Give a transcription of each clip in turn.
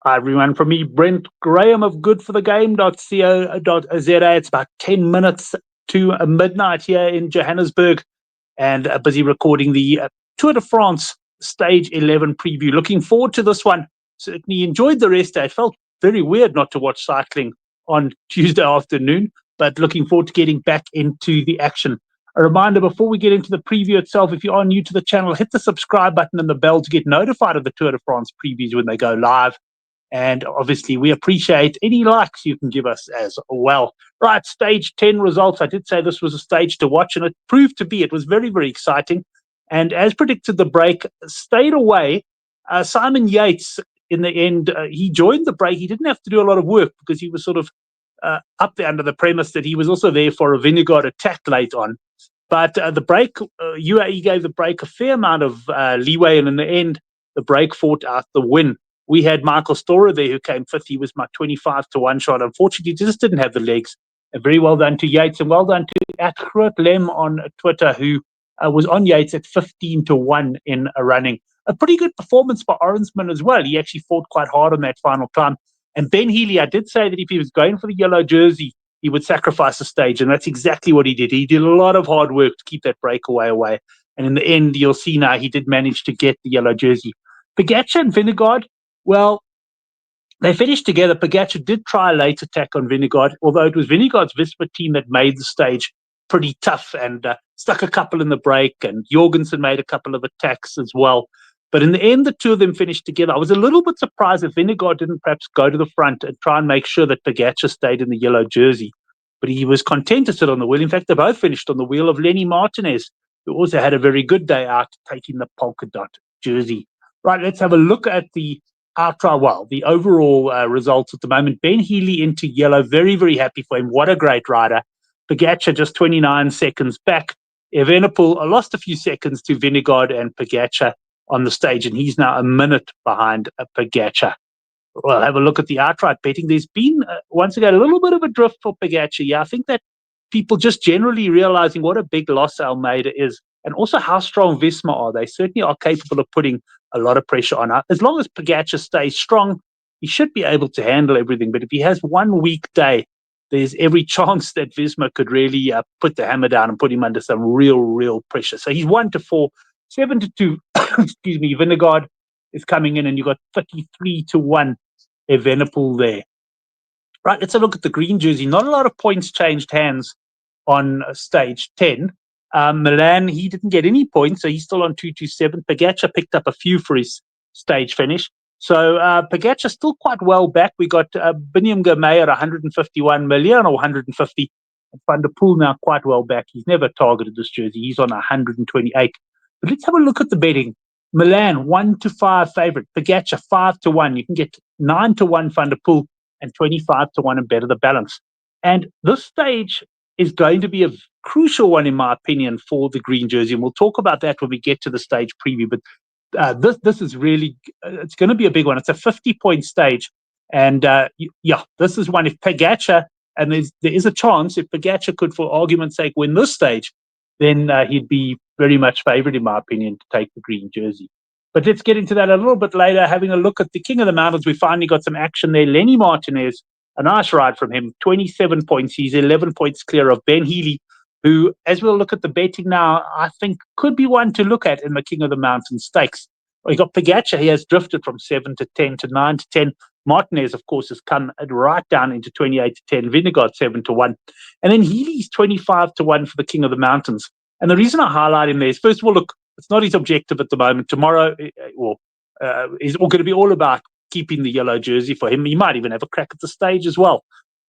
Hi everyone, from me, Brent Graham of goodforthegame.co.za. It's about 10 minutes to midnight here in Johannesburg, and busy recording the Tour de France Stage 11 preview. Looking forward to this one. Certainly enjoyed the rest day. It felt very weird not to watch cycling on Tuesday afternoon, but looking forward to getting back into the action. A reminder before we get into the preview itself, if you are new to the channel, hit the subscribe button and the bell to get notified of the Tour de France previews when they go live. And obviously, we appreciate any likes you can give us as well. Right, stage 10 results. I did say this was a stage to watch, and it proved to be. It was very, very exciting. And as predicted, the break stayed away. Simon Yates, in the end, he joined the break. He didn't have to do a lot of work because he was sort of up there under the premise that he was also there for a Vingegaard attack late on. But the break, UAE gave the break a fair amount of leeway, and in the end, the break fought out the win. We had Michael Storer there who came fifth. He was my 25-1 shot. Unfortunately, he just didn't have the legs. And very well done to Yates, and well done to @Groot on Twitter, who was on Yates at 15-1 in a running. A pretty good performance by Orensman as well. He actually fought quite hard on that final climb. And Ben Healy, I did say that if he was going for the yellow jersey, he would sacrifice the stage, and that's exactly what he did. He did a lot of hard work to keep that breakaway away. And in the end, you'll see now he did manage to get the yellow jersey. Pogačar and Vingegaard, well, they finished together. Pogačar did try a late attack on Vingegaard, although it was Vingegaard's Visma team that made the stage pretty tough and stuck a couple in the break, and Jorgensen made a couple of attacks as well. But in the end, the two of them finished together. I was a little bit surprised if Vingegaard didn't perhaps go to the front and try and make sure that Pogačar stayed in the yellow jersey. But he was content to sit on the wheel. In fact, they both finished on the wheel of Lenny Martinez, who also had a very good day out taking the polka dot jersey. Right, let's have a look at the the overall results at the moment. Ben Healy into yellow. Very, very happy for him. What a great rider. Pogačar just 29 seconds back. Evenepoel lost a few seconds to Vingegaard and Pogačar on the stage, and he's now a minute behind Pogačar. Well, have a look at the outright betting. There's been, once again, a little bit of a drift for Pogačar. Yeah, I think that people just generally realizing what a big loss Almeida is, and also how strong Visma are. They certainly are capable of putting a lot of pressure on. As long as Pogačar stays strong, he should be able to handle everything. But if he has one weak day, there's every chance that Visma could really put the hammer down and put him under some real pressure. So he's 1-4, 7-2. Excuse me. Vingegaard is coming in, and you've got 33-1 Evenepoel there. Right, let's have a look at the green jersey. Not a lot of points changed hands on stage 10. Milan, he didn't get any points, so he's still on 227. Pogačar picked up a few for his stage finish. So Pogačar still quite well back. We got Biniam Girmay at 151 million or 150. And Van der Poel now quite well back. He's never targeted this jersey. He's on 128. But let's have a look at the betting. Milan, 1-5 favorite. Pogačar, 5-1. You can get 9-1 Van der Poel and 25-1 and better the balance. And this stage is going to be a crucial one, in my opinion, for the green jersey. And we'll talk about that when we get to the stage preview. But this is really, it's going to be a big one. It's a 50-point stage. And this is one. If Pogačar, and there is a chance, if Pogačar could, for argument's sake, win this stage, then he'd be very much favored, in my opinion, to take the green jersey. But let's get into that a little bit later. Having a look at the King of the Mountains, we finally got some action there. Lenny Martinez, a nice ride from him, 27 points. He's 11 points clear of Ben Healy, who, as we'll look at the betting now, I think could be one to look at in the King of the Mountain stakes. We got Pogačar. He has drifted from 7-10 to 9-10. Martinez, of course, has come right down into 28-10. Vingegaard 7-1. And then Healy's 25-1 for the King of the Mountains. And the reason I highlight him there is, first of all, look, it's not his objective at the moment. Tomorrow is going to be all about keeping the yellow jersey for him. He might even have a crack at the stage as well.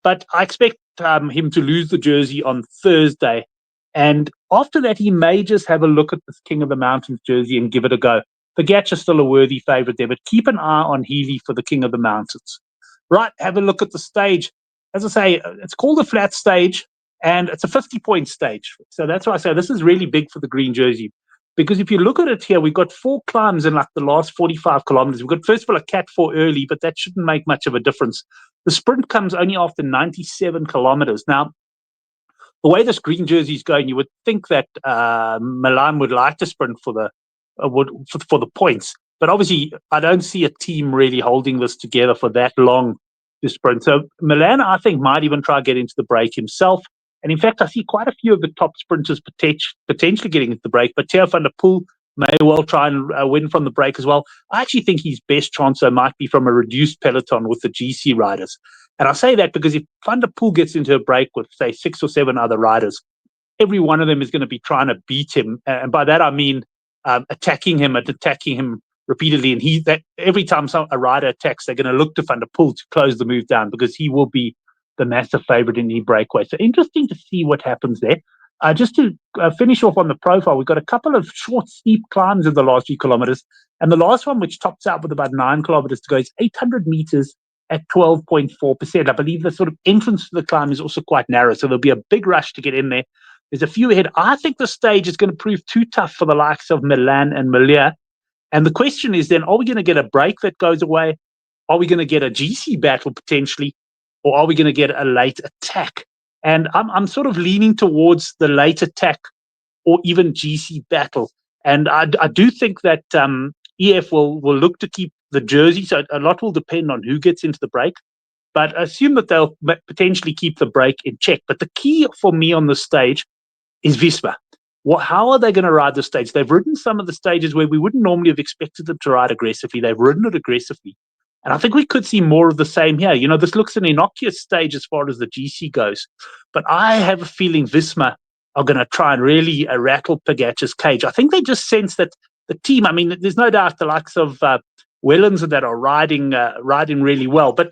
But I expect him to lose the jersey on Thursday. And after that, he may just have a look at this King of the Mountains jersey and give it a go. Pogačar's still a worthy favorite there, but keep an eye on Healy for the King of the Mountains. Right, have a look at the stage. As I say, it's called a flat stage, and it's a 50-point stage. So that's why I say this is really big for the green jersey. Because if you look at it here, we've got 4 climbs in like the last 45 kilometers. We've got, first of all, a Cat 4 early, but that shouldn't make much of a difference. The sprint comes only after 97 kilometers. Now, the way this green jersey is going, you would think that Milan would like to sprint for the points. But obviously, I don't see a team really holding this together for that long to sprint. So Milan, I think, might even try to get into the break himself. And in fact, I see quite a few of the top sprinters potentially getting into the break. But Theo van der Poel may well try and win from the break as well. I actually think his best chance might be from a reduced peloton with the GC riders. And I say that because if Van der Poel gets into a break with, say, 6 or 7 other riders, every one of them is going to be trying to beat him. And by that, I mean attacking him repeatedly. And that every time a rider attacks, they're going to look to Van der Poel to close the move down because he will be the massive favorite in the breakaway. So interesting to see what happens there. Just to finish off on the profile, we've got a couple of short, steep climbs in the last few kilometers. And the last one, which tops out with about 9 kilometers to go, is 800 meters at 12.4%. I believe the sort of entrance to the climb is also quite narrow, so there'll be a big rush to get in there. There's a few ahead. I think the stage is going to prove too tough for the likes of Milan and Malia. And the question is then, are we going to get a break that goes away? Are we going to get a GC battle potentially? Or are we going to get a late attack? And I'm sort of leaning towards the late attack or even GC battle. And I do think that EF will look to keep the jersey. So a lot will depend on who gets into the break. But assume that they'll potentially keep the break in check. But the key for me on the stage is Visma. How are they going to ride the stage? They've ridden some of the stages where we wouldn't normally have expected them to ride aggressively. They've ridden it aggressively. And I think we could see more of the same here. You know, this looks an innocuous stage as far as the GC goes. But I have a feeling Visma are going to try and really rattle Pogacar's cage. I think they just sense that the team, I mean, there's no doubt the likes of Wellens that are riding really well. But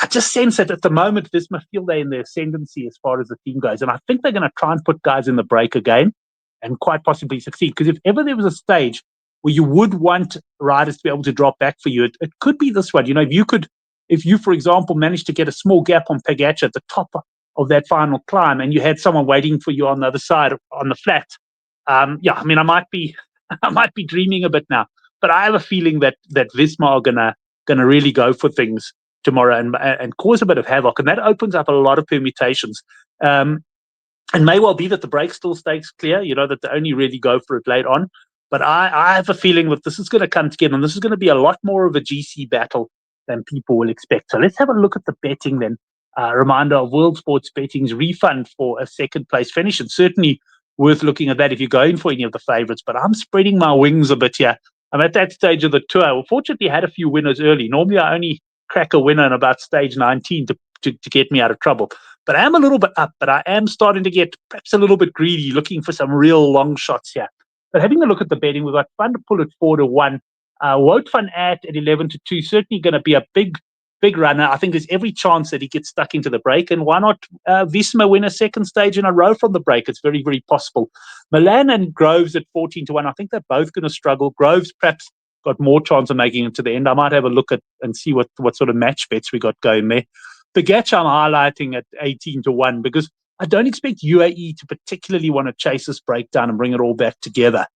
I just sense that at the moment, Visma feel they're in the ascendancy as far as the team goes. And I think they're going to try and put guys in the break again and quite possibly succeed. Because if ever there was a stage where you would want riders to be able to drop back for you, it could be this one. You know, if you, for example, managed to get a small gap on Pogacar at the top of that final climb and you had someone waiting for you on the other side on the flat, I mean, I might be dreaming a bit now. But I have a feeling that Visma are gonna really go for things tomorrow and cause a bit of havoc, and that opens up a lot of permutations. And may well be that the break still stays clear, you know, that they only really go for it late on. But I have a feeling that this is going to come together, and this is going to be a lot more of a GC battle than people will expect. So let's have a look at the betting then. Reminder of World Sports Betting's refund for a second place finish, and certainly worth looking at that if you're going for any of the favorites. But I'm spreading my wings a bit here. I'm at that stage of the tour. Well, fortunately, I had a few winners early. Normally, I only crack a winner in about stage 19 to get me out of trouble. But I am a little bit up, but I am starting to get perhaps a little bit greedy, looking for some real long shots here. But having a look at the betting, we've got Van der Poel at 4-1, Wout van Aert at 11-2. Certainly going to be a big runner. I think there's every chance that he gets stuck into the break. And why not Visma win a second stage in a row from the break? It's very, very possible. Milan and Groves at 14-1. I think they're both going to struggle. Groves perhaps got more chance of making it to the end. I might have a look at and see what sort of match bets we got going there. Pogacar I'm highlighting at 18-1 because I don't expect UAE to particularly want to chase this breakdown and bring it all back together.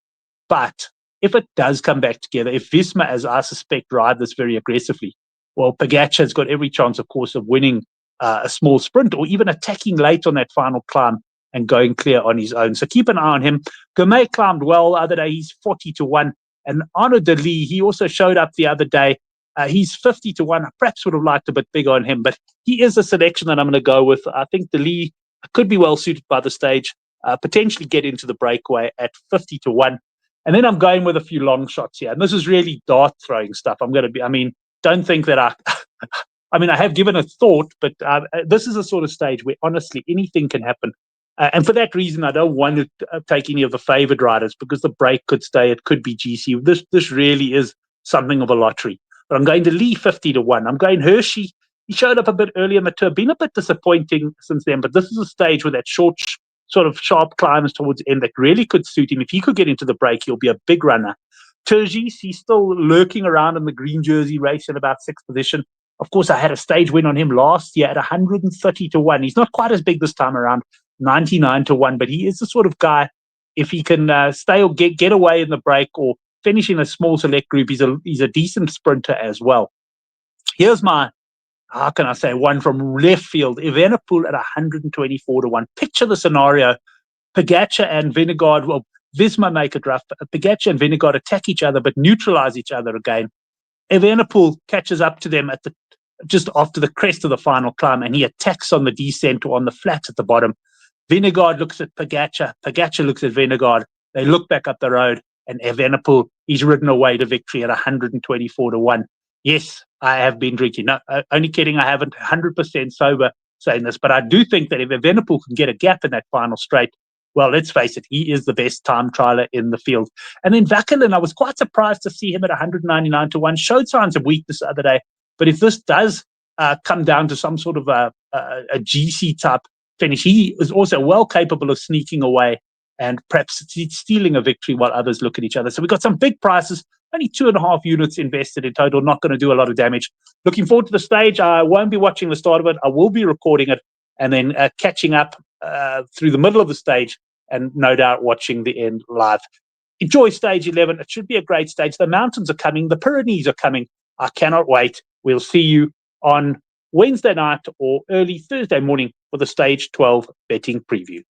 But if it does come back together, if Visma, as I suspect, ride this very aggressively, well, Pogacar's got every chance, of course, of winning a small sprint or even attacking late on that final climb and going clear on his own. So keep an eye on him. Gourmet climbed well the other day. He's 40-1. And Arnaud de Lee, he also showed up the other day. He's 50-1. I perhaps would have liked a bit bigger on him, but he is a selection that I'm going to go with. I think de Lee could be well suited by the stage, potentially get into the breakaway at 50-1. And then I'm going with a few long shots here. And this is really dart throwing stuff. Don't think that I have given a thought, but this is a sort of stage where honestly anything can happen. And for that reason, I don't want to take any of the favored riders because the break could stay. It could be GC. This really is something of a lottery. But I'm going to Lee 50-1. I'm going Hershey. He showed up a bit early in the tour. Been a bit disappointing since then, but this is a stage with that short, sort of sharp climbs towards the end that really could suit him. If he could get into the break, he'll be a big runner. Turgis, he's still lurking around in the green jersey race in about 6th position. Of course, I had a stage win on him last year at 130-1. He's not quite as big this time around, 99-1, but he is the sort of guy, if he can stay or get away in the break or finish in a small select group, he's a decent sprinter as well. Here's my, how can I say, one from left field, Evenepoel at 124-1. Picture the scenario. Pogacar and Vingegaard, well, Visma make it rough. Pogačar and Vingegaard attack each other but neutralize each other again. Evenepoel catches up to them just after the crest of the final climb, and he attacks on the descent or on the flats at the bottom. Vingegaard looks at Pogačar. Pogačar looks at Vingegaard. They look back up the road, and Evenepoel, he's ridden away to victory at 124-1. Yes, I have been drinking. No, only kidding. I haven't 100% sober saying this, but I do think that if Evenepoel can get a gap in that final straight, well, let's face it, he is the best time trialer in the field. And then Vakilin, I was quite surprised to see him at 199-1. Showed signs of weakness the other day. But if this does come down to some sort of a GC type finish, he is also well capable of sneaking away and perhaps stealing a victory while others look at each other. So we've got some big prices, only 2.5 units invested in total, not going to do a lot of damage. Looking forward to the stage. I won't be watching the start of it. I will be recording it and then catching up through the middle of the stage and no doubt watching the end live. Enjoy stage 11. It should be a great stage. The mountains are coming. The Pyrenees are coming. I cannot wait. We'll see you on Wednesday night or early Thursday morning for the stage 12 betting preview.